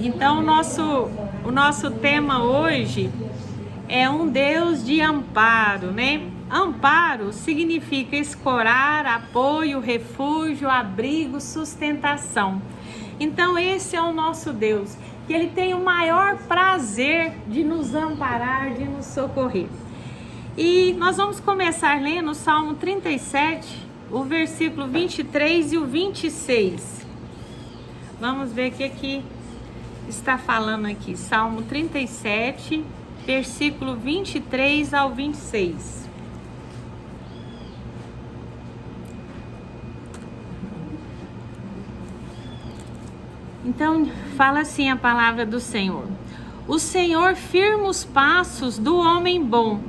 Então, o nosso tema hoje é um Deus de amparo, né? Amparo significa escorar, apoio, refúgio, abrigo, sustentação. Então, esse é o nosso Deus, que Ele tem o maior prazer de nos amparar, de nos socorrer. E nós vamos começar lendo o Salmo 37, o versículo 23 e o 26. Vamos ver o que está falando aqui. Salmo 37, versículo 23 ao 26. Então, fala assim a palavra do Senhor. O Senhor firma os passos do homem bom,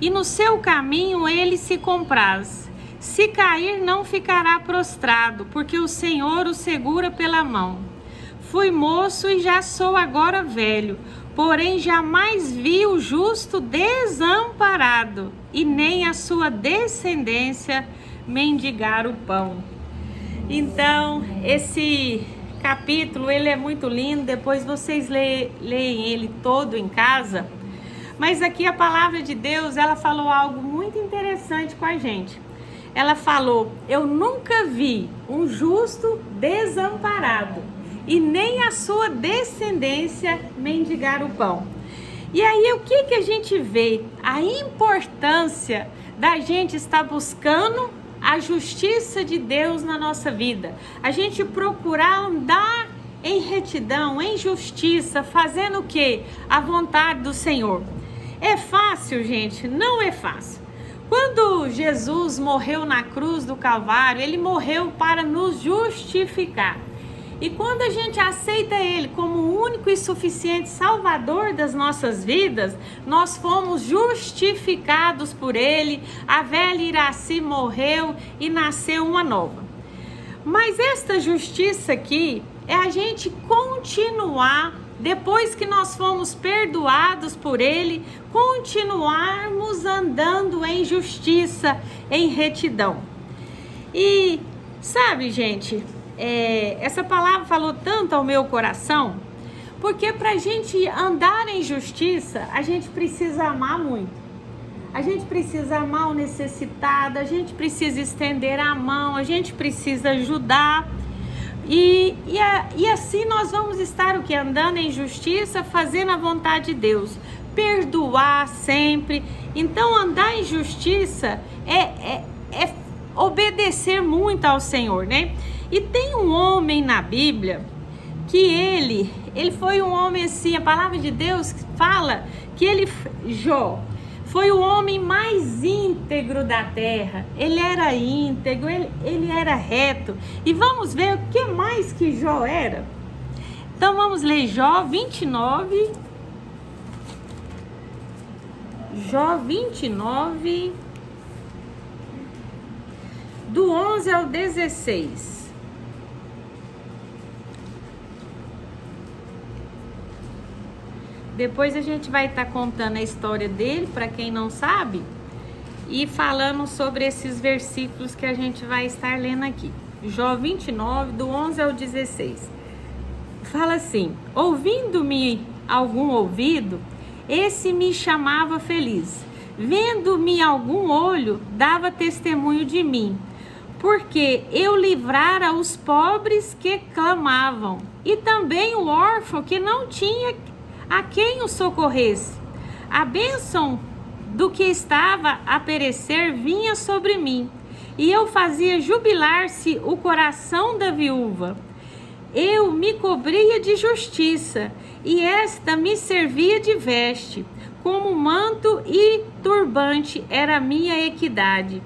e no seu caminho ele se compraz. Se cair, não ficará prostrado, porque o Senhor o segura pela mão. Fui moço e já sou agora velho, porém jamais vi o justo desamparado, e nem a sua descendência mendigar o pão. Então, esse capítulo, ele é muito lindo, depois vocês leem ele todo em casa, mas aqui a palavra de Deus, ela falou algo muito interessante com a gente. Ela falou, eu nunca vi um justo desamparado, e nem a sua descendência mendigar o pão. E aí, o que a gente vê? A importância da gente estar buscando a justiça de Deus na nossa vida. A gente procurar andar em retidão, em justiça, fazendo o quê? A vontade do Senhor. É fácil, gente? Não é fácil. Quando Jesus morreu na cruz do Calvário, Ele morreu para nos justificar. E quando a gente aceita Ele como o único e suficiente Salvador das nossas vidas, nós fomos justificados por Ele, a velha Iraci morreu e nasceu uma nova. Mas esta justiça aqui é a gente continuar, depois que nós fomos perdoados por Ele, continuarmos andando em justiça, em retidão. E sabe, gente, essa palavra falou tanto ao meu coração, porque para a gente andar em justiça, a gente precisa amar muito. A gente precisa amar o necessitado, a gente precisa estender a mão, a gente precisa ajudar. E assim nós vamos estar andando em justiça, fazendo a vontade de Deus, perdoar sempre. Então andar em justiça é obedecer muito ao Senhor, né? E tem um homem na Bíblia que ele foi um homem assim, a palavra de Deus fala que Jó, foi o homem mais íntegro da terra. Ele era íntegro, ele era reto. E vamos ver o que mais que Jó era. Então vamos ler Jó 29. Jó 29, do 11 ao 16. Depois a gente vai estar contando a história dele, para quem não sabe, e falando sobre esses versículos que a gente vai estar lendo aqui. Jó 29, do 11 ao 16. Fala assim, ouvindo-me algum ouvido, esse me chamava feliz. Vendo-me algum olho, dava testemunho de mim. Porque eu livrara os pobres que clamavam, e também o órfão que não tinha a quem o socorresse. A bênção do que estava a perecer vinha sobre mim, e eu fazia jubilar-se o coração da viúva. Eu me cobria de justiça, e esta me servia de veste, como manto e turbante era a minha equidade.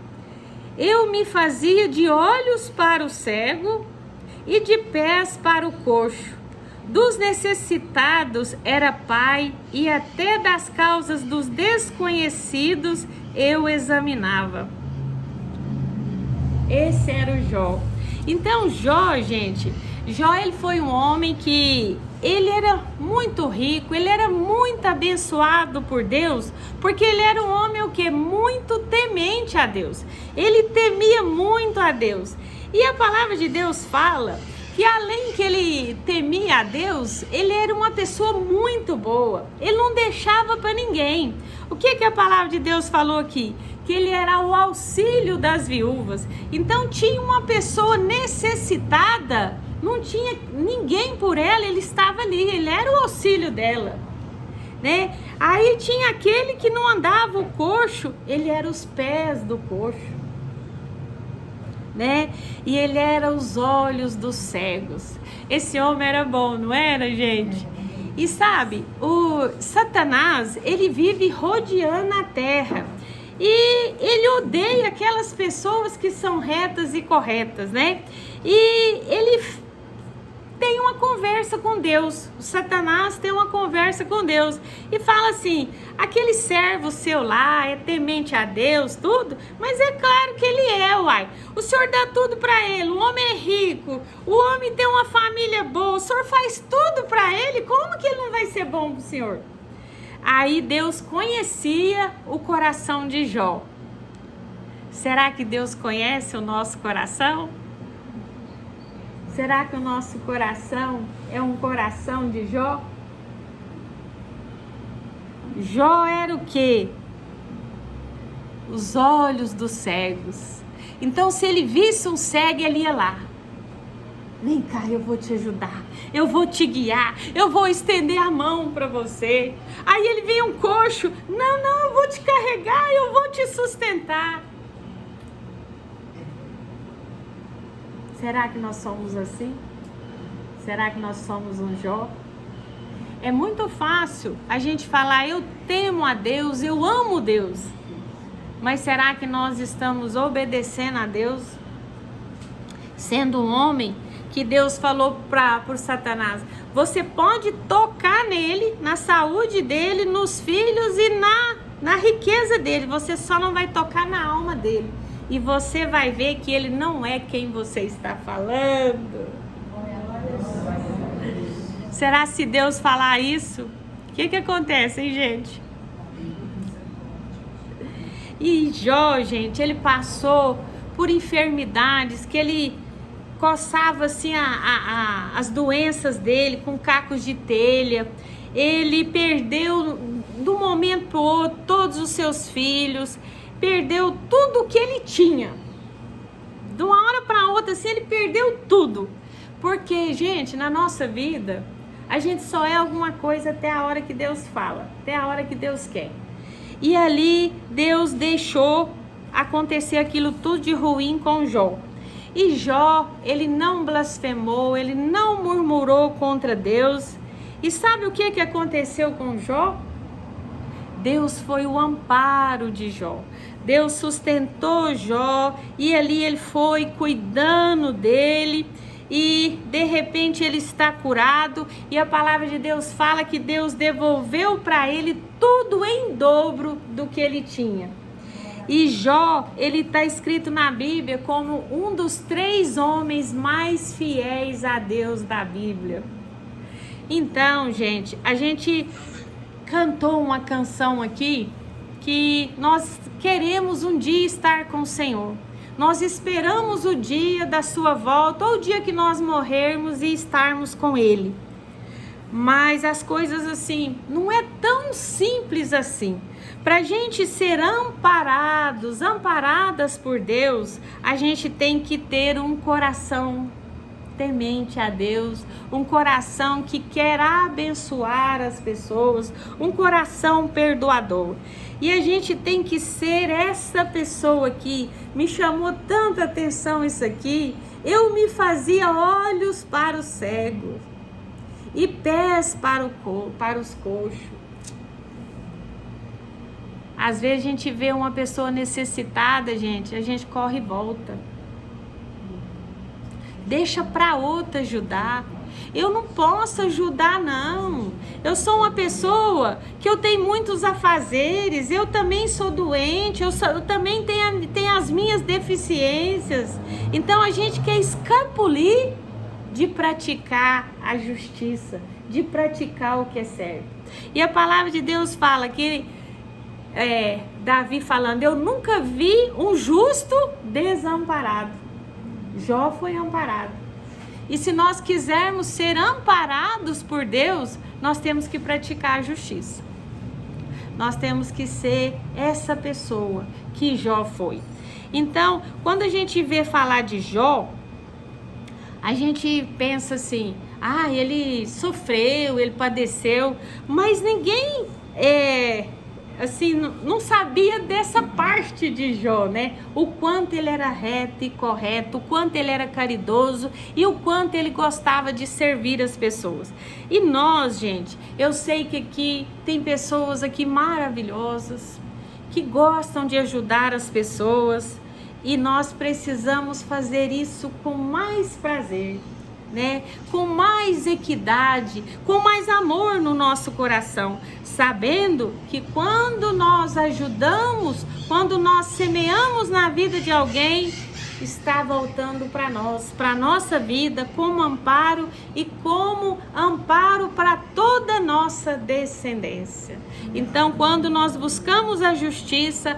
Eu me fazia de olhos para o cego e de pés para o coxo. Dos necessitados era pai, e até das causas dos desconhecidos eu examinava. Esse era o Jó. Então Jó, gente, ele foi um homem que ele era muito rico, ele era muito abençoado por Deus, porque ele era um homem muito temente a Deus. Ele temia muito a Deus. E a palavra de Deus fala que além que ele temia a Deus, ele era uma pessoa muito boa. Ele não deixava para ninguém. O que a palavra de Deus falou aqui? Que ele era o auxílio das viúvas. Então tinha uma pessoa necessitada, não tinha ninguém por ela, ele estava ali, ele era o auxílio dela, né? Aí tinha aquele que não andava o coxo, ele era os pés do coxo, né? E ele era os olhos dos cegos. Esse homem era bom, não era, gente? E sabe, o Satanás, ele vive rodeando a terra. E ele odeia aquelas pessoas que são retas e corretas, né? E ele tem uma conversa com Deus. O Satanás tem uma conversa com Deus e fala assim: aquele servo seu lá é temente a Deus, tudo, mas é claro que ele é, uai. O senhor dá tudo para ele, o homem é rico, o homem tem uma família boa, o senhor faz tudo para ele, como que ele não vai ser bom pro senhor? Aí Deus conhecia o coração de Jó. Será que Deus conhece o nosso coração? Será que o nosso coração é um coração de Jó? Jó era o quê? Os olhos dos cegos. Então, se ele visse um cego, ele ia lá. Vem cá, eu vou te ajudar, eu vou te guiar, eu vou estender a mão para você. Aí ele vem um coxo, não, eu vou te carregar, eu vou te sustentar. Será que nós somos assim? Será que nós somos um Jó? É muito fácil a gente falar, eu temo a Deus, eu amo Deus. Mas será que nós estamos obedecendo a Deus? Sendo um homem que Deus falou para Satanás, você pode tocar nele, na saúde dele, nos filhos e na riqueza dele, você só não vai tocar na alma dele. E você vai ver que ele não é quem você está falando. Será se Deus falar isso? O que acontece, hein, gente? E Jó, gente, ele passou por enfermidades que ele coçava assim as doenças dele com cacos de telha. Ele perdeu de um momento para o outro todos os seus filhos, perdeu tudo que ele tinha. De uma hora para outra assim, ele perdeu tudo. Porque, gente, na nossa vida, a gente só é alguma coisa até a hora que Deus fala, até a hora que Deus quer. E ali Deus deixou acontecer aquilo tudo de ruim com Jó. E Jó, ele não blasfemou, ele não murmurou contra Deus. E sabe o que aconteceu com Jó? Deus foi o amparo de Jó. Deus sustentou Jó e ali ele foi cuidando dele. E de repente ele está curado. E a palavra de Deus fala que Deus devolveu para ele tudo em dobro do que ele tinha. E Jó, ele está escrito na Bíblia como um dos 3 homens mais fiéis a Deus da Bíblia. Então, gente, a gente cantou uma canção aqui que nós queremos um dia estar com o Senhor. Nós esperamos o dia da sua volta ou o dia que nós morrermos e estarmos com Ele. Mas as coisas assim, não é tão simples assim. Para a gente ser amparadas por Deus, a gente tem que ter um coração temente a Deus, um coração que quer abençoar as pessoas, um coração perdoador. E a gente tem que ser essa pessoa aqui. Me chamou tanta atenção isso aqui. Eu me fazia olhos para os cegos e pés para os coxos. Às vezes a gente vê uma pessoa necessitada, gente, a gente corre e volta. Deixa para outra ajudar. Eu não posso ajudar, não. Eu sou uma pessoa que eu tenho muitos afazeres, eu também sou doente, eu também tenho as minhas deficiências. Então a gente quer escapulir de praticar a justiça, de praticar o que é certo. E a palavra de Deus fala que Davi falando, eu nunca vi um justo desamparado. Jó foi amparado. E se nós quisermos ser amparados por Deus, nós temos que praticar a justiça. Nós temos que ser essa pessoa que Jó foi. Então, quando a gente vê falar de Jó, a gente pensa assim, ele sofreu, ele padeceu, mas ninguém assim, não sabia dessa parte de Jó, né? O quanto ele era reto e correto, o quanto ele era caridoso e o quanto ele gostava de servir as pessoas. E nós, gente, eu sei que aqui tem pessoas aqui maravilhosas, que gostam de ajudar as pessoas, e nós precisamos fazer isso com mais prazer, né? Com mais equidade, com mais amor no nosso coração, sabendo que quando nós ajudamos, quando nós semeamos na vida de alguém, está voltando para nós, para nossa vida, como amparo e como amparo para toda a nossa descendência. Então, quando nós buscamos a justiça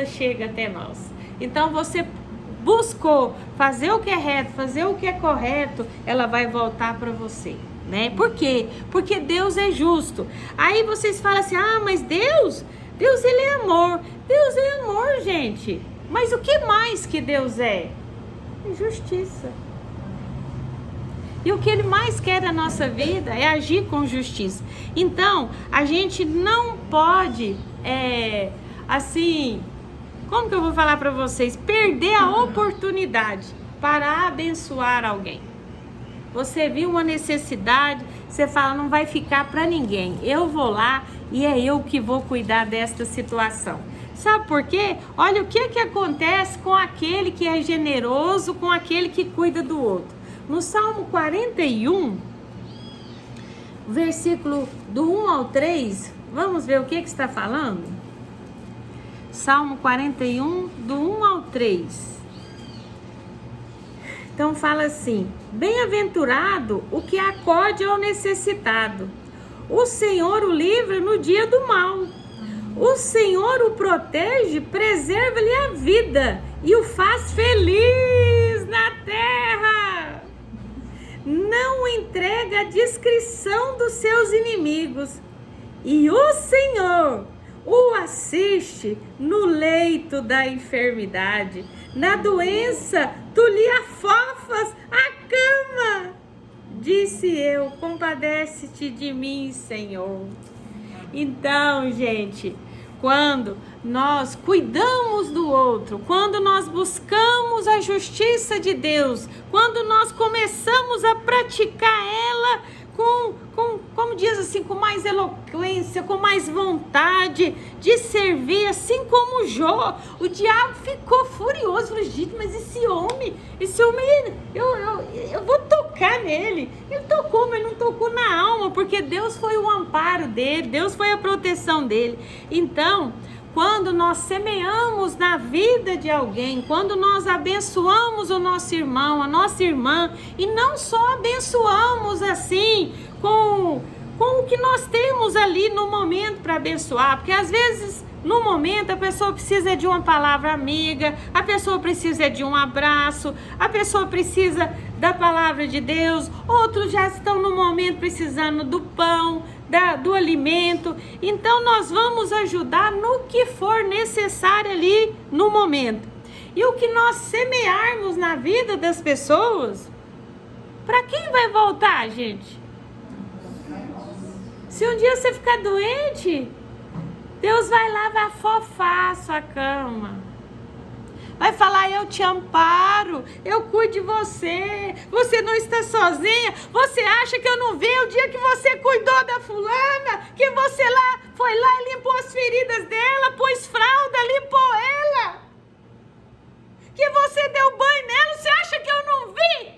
chega até nós. Então, você buscou fazer o que é reto, fazer o que é correto, ela vai voltar para você, né? Por quê? Porque Deus é justo. Aí vocês falam assim, mas Deus ele é amor. Deus é amor, gente. Mas o que mais que Deus é? Justiça. E o que Ele mais quer da nossa vida é agir com justiça. Então, a gente não pode, assim... Como que eu vou falar para vocês? Perder a oportunidade para abençoar alguém. Você viu uma necessidade, você fala, não vai ficar para ninguém. Eu vou lá e é eu que vou cuidar desta situação. Sabe por quê? Olha o que acontece com aquele que é generoso, com aquele que cuida do outro. No Salmo 41, versículo do 1 ao 3, vamos ver o que está falando? Salmo 41, do 1 ao 3. Então fala assim: bem-aventurado o que acode ao necessitado. O Senhor o livra no dia do mal. O Senhor o protege, preserva-lhe a vida e o faz feliz na terra. Não entrega a discrição dos seus inimigos. E o Senhor o assiste no leito da enfermidade. Na doença, tu lhe afofas a cama. Disse eu, compadece-te de mim, Senhor. Então, gente, quando nós cuidamos do outro, quando nós buscamos a justiça de Deus, quando nós começamos a praticar ela como diz assim, com mais eloquência, com mais vontade de servir, assim como Jó, o diabo ficou furioso, falou, gente, mas esse homem, eu vou tocar nele. Ele tocou, mas não tocou na alma, porque Deus foi o amparo dele, Deus foi a proteção dele. Então, quando nós semeamos na vida de alguém, quando nós abençoamos o nosso irmão, a nossa irmã, e não só abençoamos assim, com o que nós temos ali no momento para abençoar, porque às vezes no momento a pessoa precisa de uma palavra amiga, a pessoa precisa de um abraço, a pessoa precisa da palavra de Deus, outros já estão no momento precisando do pão, do alimento. Então nós vamos ajudar no que for necessário ali no momento. E o que nós semearmos na vida das pessoas, para quem vai voltar, gente? Se um dia você ficar doente, Deus vai lá, vai afofar a sua cama. Vai falar, eu te amparo, eu cuido de você, você não está sozinha. Você acha que eu não vi o dia que você cuidou da fulana? Que você foi lá e limpou as feridas dela, pôs fralda, limpou ela? Que você deu banho nela, você acha que eu não vi?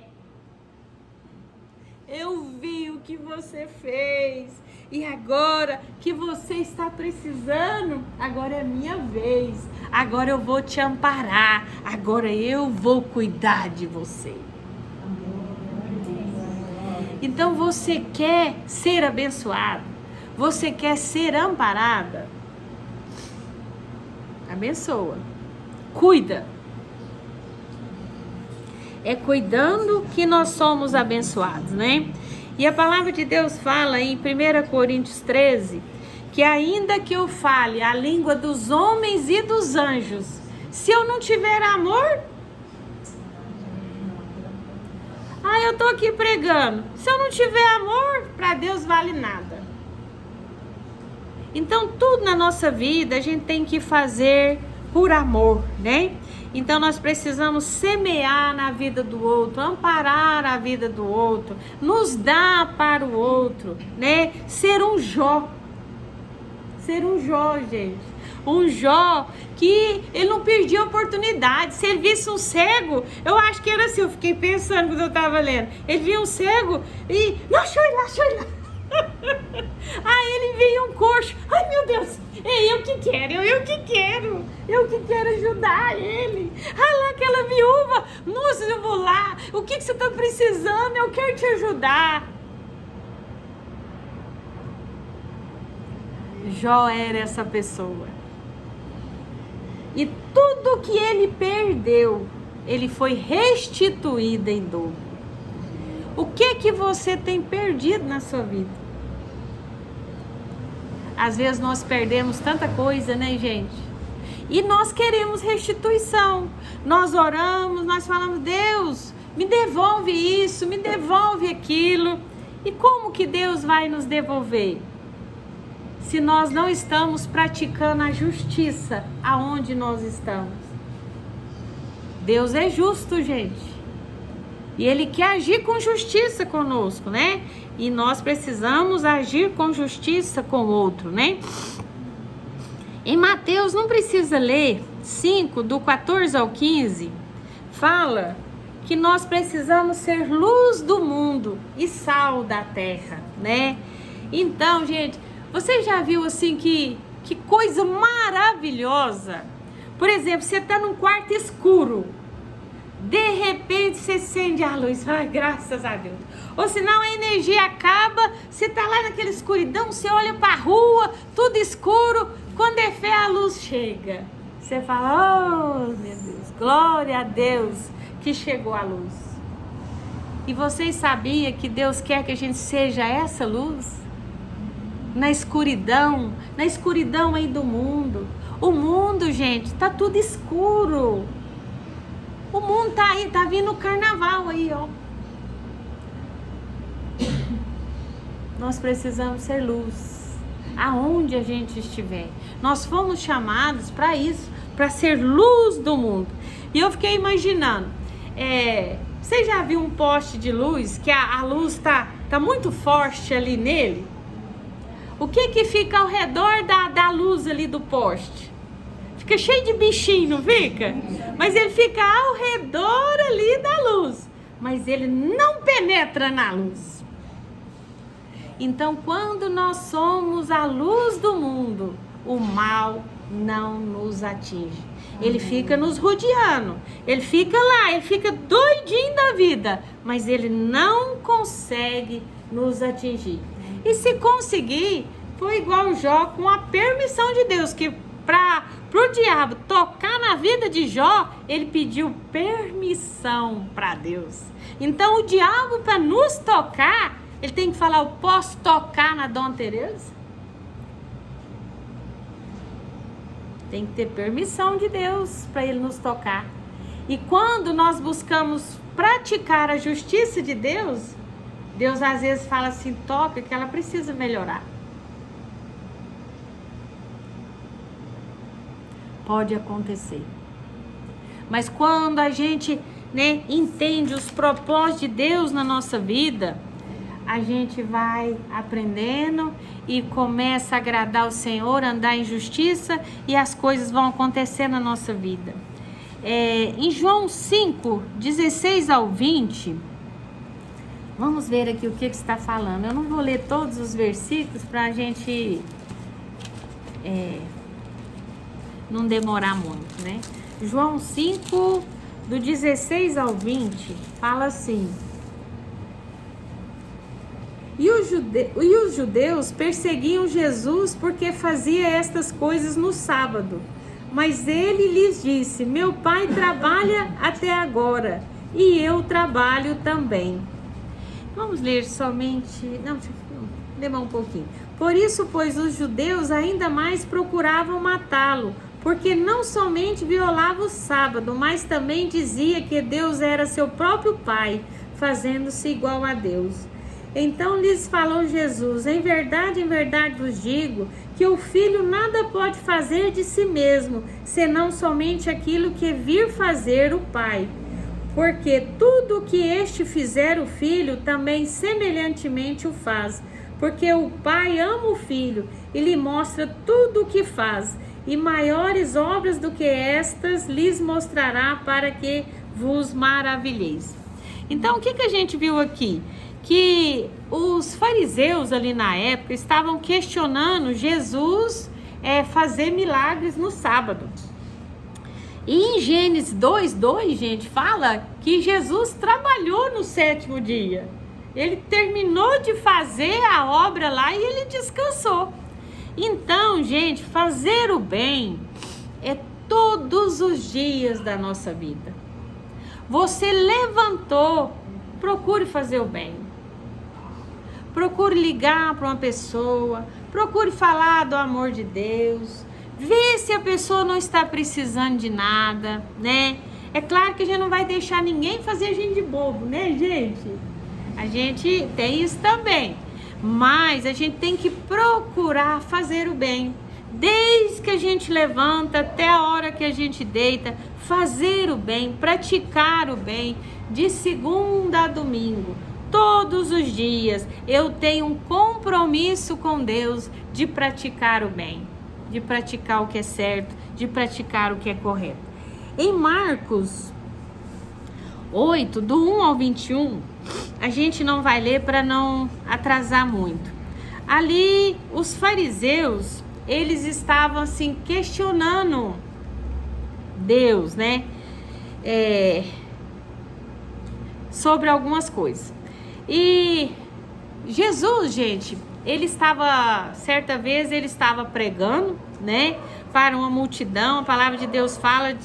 Eu vi o que você fez. E agora que você está precisando, agora é a minha vez. Agora eu vou te amparar. Agora eu vou cuidar de você. Então você quer ser abençoado? Você quer ser amparada? Abençoa. Cuida. É cuidando que nós somos abençoados, né? E a palavra de Deus fala em 1 Coríntios 13, que ainda que eu fale a língua dos homens e dos anjos, se eu não tiver amor, eu tô aqui pregando, se eu não tiver amor, para Deus vale nada. Então tudo na nossa vida a gente tem que fazer por amor, né? Então nós precisamos semear na vida do outro, amparar a vida do outro, nos dar para o outro, né? Ser um Jó, gente. Um Jó que ele não perdia a oportunidade. Se ele visse um cego, eu acho que era assim, eu fiquei pensando quando eu estava lendo. Ele via um cego e, não, deixa eu ir lá. Aí ele via um coxo, ai meu Deus, é eu que quero ajudar ele. Ah lá, aquela viúva, nossa, eu vou lá, o que você está precisando, eu quero te ajudar. Jó era essa pessoa. E tudo que ele perdeu, ele foi restituído em dobro. O que você tem perdido na sua vida? Às vezes nós perdemos tanta coisa, né, gente? E nós queremos restituição. Nós oramos, nós falamos, Deus, me devolve isso, me devolve aquilo. E como que Deus vai nos devolver? Se nós não estamos praticando a justiça aonde nós estamos. Deus é justo, gente. E Ele quer agir com justiça conosco, né? E nós precisamos agir com justiça com o outro, né? Em Mateus, não precisa ler, 5, do 14 ao 15, fala que nós precisamos ser luz do mundo e sal da terra, né? Então, gente, você já viu assim que coisa maravilhosa? Por exemplo, você está num quarto escuro, de repente você acende a luz, ai, graças a Deus. Ou senão a energia acaba, você está lá naquela escuridão, você olha para a rua, tudo escuro, quando é fé a luz chega. Você fala, oh meu Deus, glória a Deus que chegou a luz. E vocês sabiam que Deus quer que a gente seja essa luz? Na escuridão aí do mundo. O mundo, gente, tá tudo escuro. O mundo tá aí, tá vindo o carnaval aí, ó. Nós precisamos ser luz, aonde a gente estiver. Nós fomos chamados para isso, para ser luz do mundo. E eu fiquei imaginando, você já viu um poste de luz, que a luz tá muito forte ali nele? O que fica ao redor da luz ali do poste? Fica cheio de bichinho, não fica? Mas ele fica ao redor ali da luz, mas ele não penetra na luz. Então, quando nós somos a luz do mundo, o mal não nos atinge. Ele fica nos rodeando, ele fica lá, ele fica doidinho da vida, mas ele não consegue nos atingir. E se conseguir, foi igual Jó, com a permissão de Deus, que para o diabo tocar na vida de Jó, ele pediu permissão para Deus. Então o diabo, para nos tocar, ele tem que falar, eu posso tocar na Dona Teresa? Tem que ter permissão de Deus para ele nos tocar. E quando nós buscamos praticar a justiça de Deus, Deus às vezes fala assim, toca, que ela precisa melhorar. Pode acontecer. Mas quando a gente, entende os propósitos de Deus na nossa vida, a gente vai aprendendo e começa a agradar o Senhor, andar em justiça, e as coisas vão acontecer na nossa vida. Em João 5, 16 ao 20, vamos ver aqui o que está falando. Eu não vou ler todos os versículos para a gente não demorar muito, né? João 5, do 16 ao 20, fala assim: E os judeus perseguiam Jesus porque fazia estas coisas no sábado. Mas ele lhes disse, meu pai trabalha até agora, e eu trabalho também. Vamos ler somente... Não, demar um pouquinho. Por isso, pois, os judeus ainda mais procuravam matá-lo, porque não somente violava o sábado, mas também dizia que Deus era seu próprio Pai, fazendo-se igual a Deus. Então lhes falou Jesus: em verdade vos digo, que o Filho nada pode fazer de si mesmo, senão somente aquilo que vir fazer o Pai. Porque tudo o que este fizer o Filho, também semelhantemente o faz. Porque o Pai ama o Filho e lhe mostra tudo o que faz, e maiores obras do que estas lhes mostrará, para que vos maravilheis. Então, o que a gente viu aqui? Que os fariseus ali na época estavam questionando Jesus fazer milagres no sábado. E em Gênesis 2:2, gente, fala que Jesus trabalhou no 7º dia. Ele terminou de fazer a obra lá e ele descansou. Então, gente, fazer o bem é todos os dias da nossa vida. Você levantou, procure fazer o bem. Procure ligar para uma pessoa, procure falar do amor de Deus, vê se a pessoa não está precisando de nada, né? É claro que a gente não vai deixar ninguém fazer a gente de bobo, né, gente? A gente tem isso também, mas a gente tem que procurar fazer o bem. Desde que a gente levanta até a hora que a gente deita, fazer o bem, praticar o bem, de segunda a domingo. Todos os dias eu tenho um compromisso com Deus de praticar o bem, de praticar o que é certo, de praticar o que é correto. Em Marcos 8, do 1 ao 21, a gente não vai ler para não atrasar muito. Ali, os fariseus, eles estavam assim questionando Deus, né? Sobre algumas coisas. E Jesus, gente, ele estava, certa vez, ele estava pregando, né, para uma multidão. A palavra de Deus fala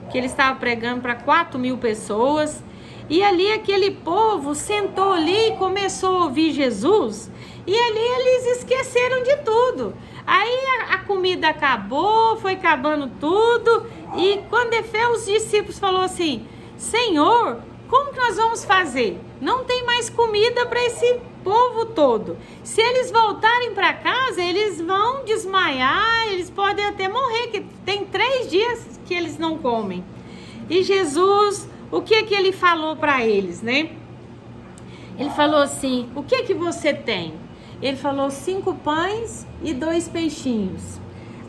que ele estava pregando para 4.000 pessoas. E ali aquele povo sentou ali e começou a ouvir Jesus. E ali eles esqueceram de tudo. Aí a comida acabou, foi acabando tudo. E quando os discípulos falaram assim: Senhor, como que nós vamos fazer? Não tem mais comida para esse povo todo. Se eles voltarem para casa, eles vão desmaiar, eles podem até morrer, que tem 3 dias que eles não comem. E Jesus, o que ele falou para eles, né? Ele falou assim: o que você tem? Ele falou 5 pães e 2 peixinhos.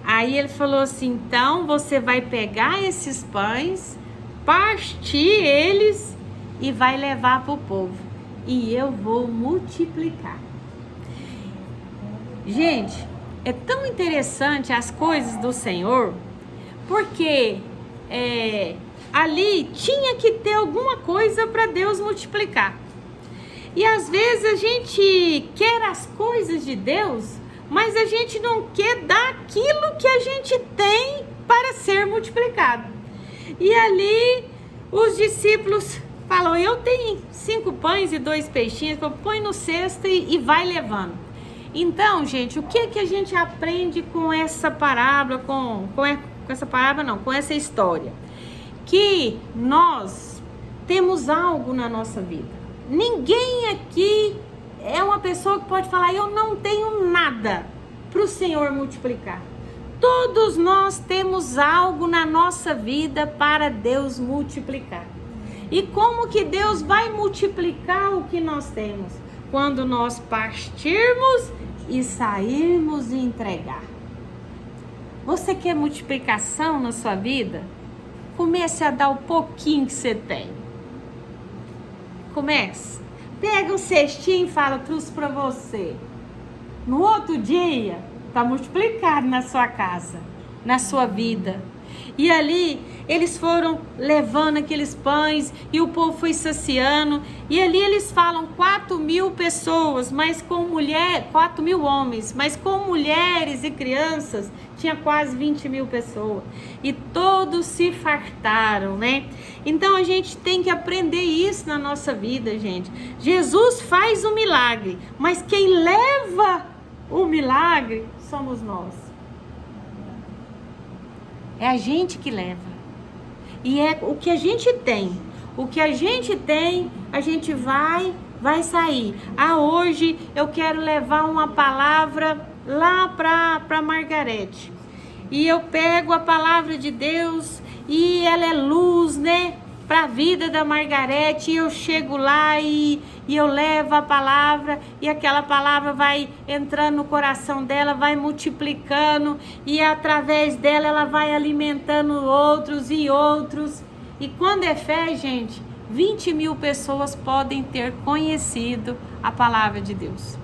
Aí ele falou assim: então você vai pegar esses pães, partir eles e vai levar para o povo, e eu vou multiplicar. Gente, é tão interessante as coisas do Senhor, porque ali tinha que ter alguma coisa para Deus multiplicar. E às vezes a gente quer as coisas de Deus, mas a gente não quer dar aquilo que a gente tem para ser multiplicado. E ali os discípulos falou: eu tenho 5 pães e 2 peixinhos, põe no cesto e vai levando. Então, gente, o que a gente aprende com essa parábola, com essa história? Que nós temos algo na nossa vida. Ninguém aqui é uma pessoa que pode falar: eu não tenho nada para o Senhor multiplicar. Todos nós temos algo na nossa vida para Deus multiplicar. E como que Deus vai multiplicar o que nós temos? Quando nós partirmos e sairmos e entregar. Você quer multiplicação na sua vida? Comece a dar o pouquinho que você tem. Comece. Pega um cestinho e fala: trouxe para você. No outro dia, está multiplicado na sua casa, na sua vida. E ali eles foram levando aqueles pães e o povo foi saciando. E ali eles falam 4.000 pessoas, mas com 4.000 homens, mas com mulheres e crianças tinha quase 20.000 pessoas. E todos se fartaram, né? Então a gente tem que aprender isso na nossa vida, gente. Jesus faz o milagre, mas quem leva o milagre somos nós. É a gente que leva. E é o que a gente tem. O que a gente tem, a gente vai sair. Hoje eu quero levar uma palavra lá para Margarete. E eu pego a palavra de Deus e ela é luz, né? Para a vida da Margarete, e eu chego lá e eu levo a palavra, e aquela palavra vai entrando no coração dela, vai multiplicando, e através dela ela vai alimentando outros e outros. E quando é fé, gente, 20.000 pessoas podem ter conhecido a palavra de Deus.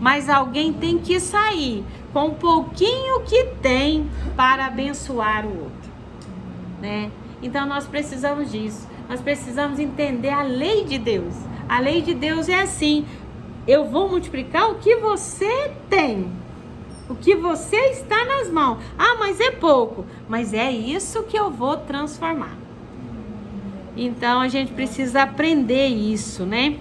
Mas alguém tem que sair com um pouquinho que tem para abençoar o outro, né? Então nós precisamos disso, nós precisamos entender a lei de Deus. A lei de Deus é assim: eu vou multiplicar o que você tem, o que você está nas mãos. Mas é pouco, mas é isso que eu vou transformar. Então a gente precisa aprender isso, né?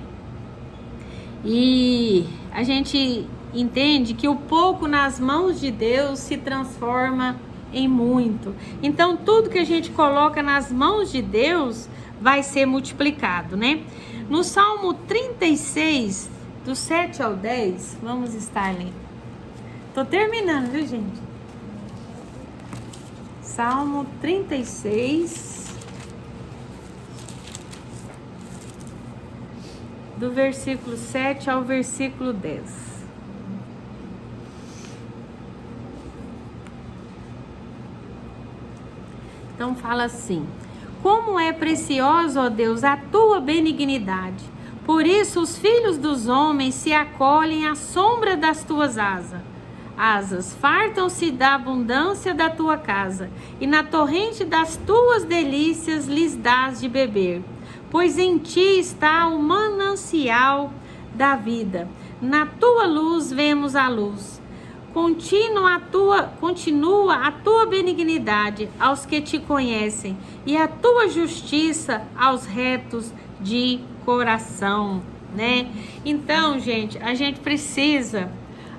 E a gente entende que o pouco nas mãos de Deus se transforma em muito. Então tudo que a gente coloca nas mãos de Deus vai ser multiplicado, né? No Salmo 36, do 7 ao 10, vamos estar lendo. Tô terminando, viu, gente? Salmo 36, do versículo 7 ao versículo 10. Então fala assim: como é preciosa, ó Deus, a tua benignidade. Por isso os filhos dos homens se acolhem à sombra das tuas asas. Fartam-se da abundância da tua casa, e na torrente das tuas delícias lhes dás de beber. Pois em ti está o manancial da vida. Na tua luz vemos a luz. Continua a tua benignidade aos que te conhecem, e a tua justiça aos retos de coração, né? Então, gente, a gente precisa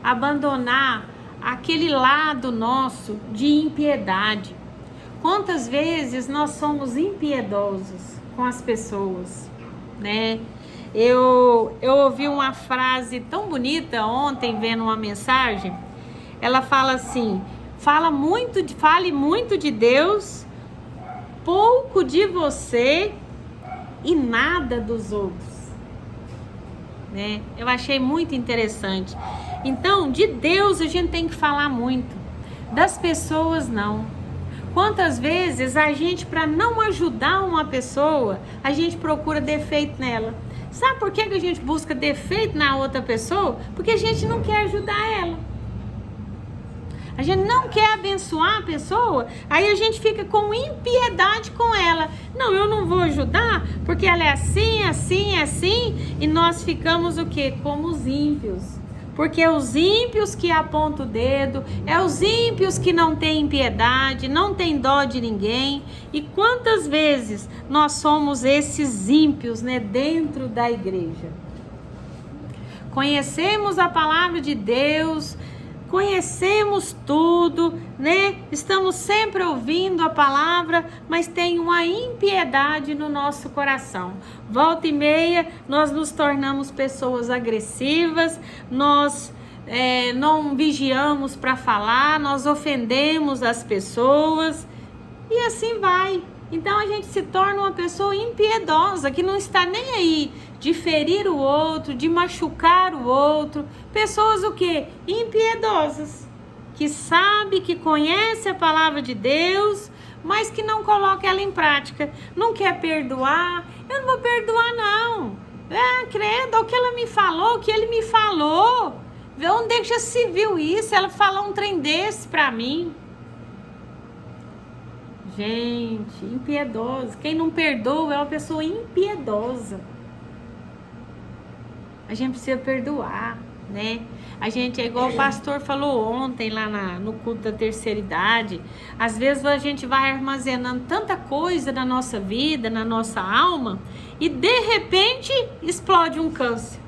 abandonar aquele lado nosso de impiedade. Quantas vezes nós somos impiedosos com as pessoas, né? Eu ouvi uma frase tão bonita ontem, vendo uma mensagem. Ela fala assim: fale muito de Deus, pouco de você e nada dos outros, né? Eu achei muito interessante. Então, de Deus a gente tem que falar muito, das pessoas não. Quantas vezes a gente, para não ajudar uma pessoa, a gente procura defeito nela? Sabe por que a gente busca defeito na outra pessoa? Porque a gente não quer ajudar ela. A gente não quer abençoar a pessoa, aí a gente fica com impiedade com ela. Não, eu não vou ajudar, porque ela é assim, assim, assim, e nós ficamos o quê? Como os ímpios. Porque é os ímpios que apontam o dedo, é os ímpios que não têm piedade, não têm dó de ninguém. E quantas vezes nós somos esses ímpios, né, dentro da igreja? Conhecemos a palavra de Deus, conhecemos tudo, né? Estamos sempre ouvindo a palavra, mas tem uma impiedade no nosso coração. Volta e meia, nós nos tornamos pessoas agressivas, nós não vigiamos para falar, nós ofendemos as pessoas e assim vai. Então a gente se torna uma pessoa impiedosa, que não está nem aí de ferir o outro, de machucar o outro. Pessoas o quê? Impiedosas, que sabe, que conhece a palavra de Deus, mas que não coloca ela em prática. Não quer perdoar. Eu não vou perdoar, não. Credo, o que ela me falou, o que ele me falou. Onde é que já se viu isso? Ela falou um trem desse pra mim. Gente, impiedosa. Quem não perdoa é uma pessoa impiedosa. A gente precisa perdoar, né? A gente é igual o pastor falou ontem lá no culto da terceira idade. Às vezes a gente vai armazenando tanta coisa na nossa vida, na nossa alma, e de repente explode um câncer.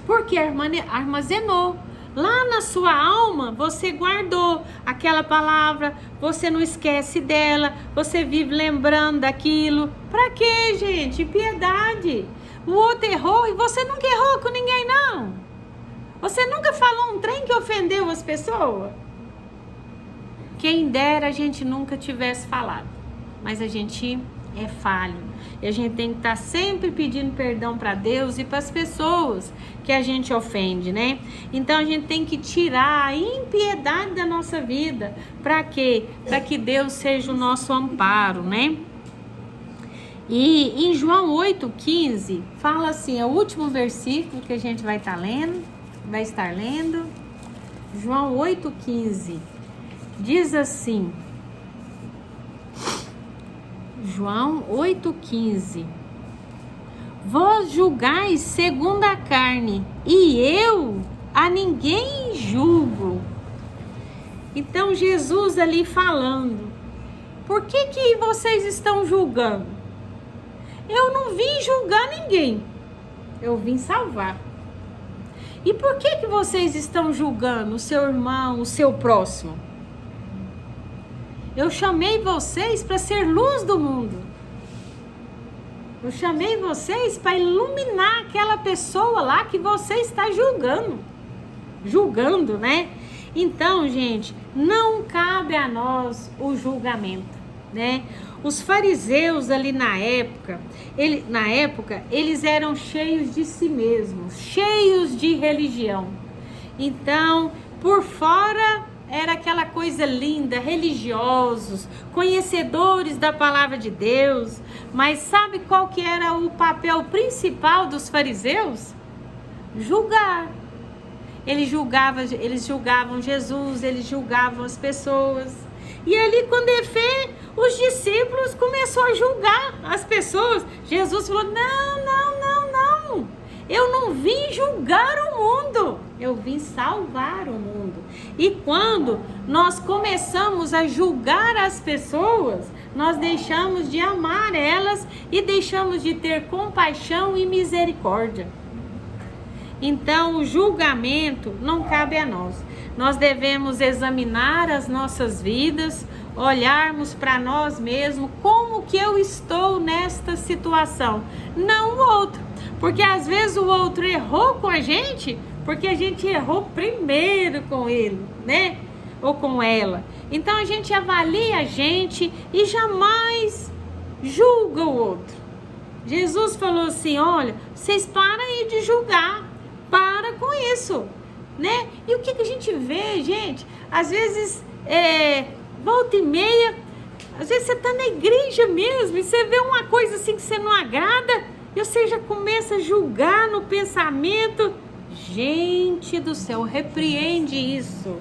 Porque armazenou. Lá na sua alma, você guardou aquela palavra, você não esquece dela, você vive lembrando daquilo. Pra quê, gente? Piedade. O outro errou e você nunca errou com ninguém, não. Você nunca falou um trem que ofendeu as pessoas? Quem dera a gente nunca tivesse falado. Mas a gente é falho. E a gente tem que estar sempre pedindo perdão para Deus e para as pessoas que a gente ofende, né? Então a gente tem que tirar a impiedade da nossa vida. Para quê? Para que Deus seja o nosso amparo, né? E em João 8,15 fala assim, é o último versículo que a gente vai estar lendo. João 8,15 diz assim, João 8,15: Vós julgais segundo a carne, e eu a ninguém julgo. Então Jesus ali falando, por que vocês estão julgando? Eu não vim julgar ninguém, eu vim salvar. E por que vocês estão julgando o seu irmão, o seu próximo? Eu chamei vocês para ser luz do mundo. Eu chamei vocês para iluminar aquela pessoa lá que você está julgando, né? Então, gente, não cabe a nós o julgamento, né? Os fariseus ali na época, eles eram cheios de si mesmos, cheios de religião. Então, por fora era aquela coisa linda, religiosos, conhecedores da palavra de Deus. Mas sabe qual que era o papel principal dos fariseus? Julgar. Eles julgavam Jesus, eles julgavam as pessoas. E ali quando os discípulos começaram a julgar as pessoas. Jesus falou, não, eu não vim julgar o mundo, eu vim salvar o mundo. E quando nós começamos a julgar as pessoas, nós deixamos de amar elas e deixamos de ter compaixão e misericórdia. Então o julgamento não cabe a nós. Nós devemos examinar as nossas vidas, olharmos para nós mesmos, como que eu estou nesta situação, não o outro. Porque às vezes o outro errou com a gente, porque a gente errou primeiro com ele, né? Ou com ela. Então a gente avalia a gente e jamais julga o outro. Jesus falou assim, olha, vocês param aí de julgar, para com isso, né? E o que a gente vê, gente? Às vezes, volta e meia, às vezes você tá na igreja mesmo e você vê uma coisa assim que você não agrada e você já começa a julgar no pensamento. Gente do céu, repreende isso.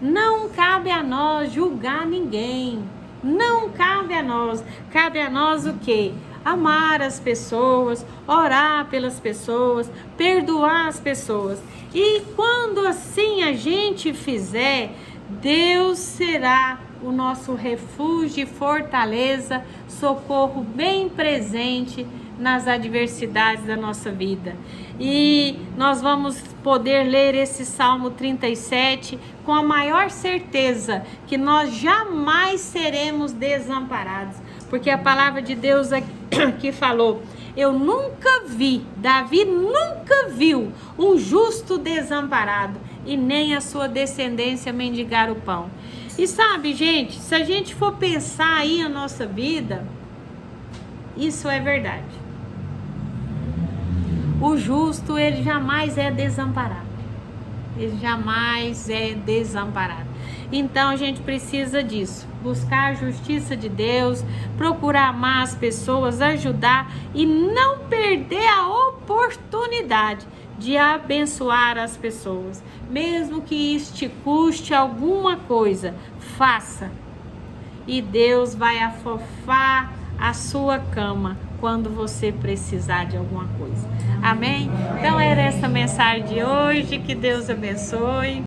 Não cabe a nós julgar ninguém. Não cabe a nós. Cabe a nós o quê? Amar as pessoas, orar pelas pessoas, perdoar as pessoas. E quando assim a gente fizer, Deus será o nosso refúgio e fortaleza, socorro bem presente nas adversidades da nossa vida. E nós vamos poder ler esse Salmo 37 com a maior certeza que nós jamais seremos desamparados. Porque a palavra de Deus aqui falou, eu nunca vi, Davi nunca viu um justo desamparado e nem a sua descendência mendigar o pão. E sabe, gente, se a gente for pensar aí a nossa vida, isso é verdade. O justo, ele jamais é desamparado. Ele jamais é desamparado. Então a gente precisa disso. buscar a justiça de Deus, procurar amar as pessoas, ajudar e não perder a oportunidade de abençoar as pessoas. Mesmo que isso te custe alguma coisa, faça. E Deus vai afofar a sua cama quando você precisar de alguma coisa. Amém? Então era essa mensagem de hoje. Que Deus abençoe.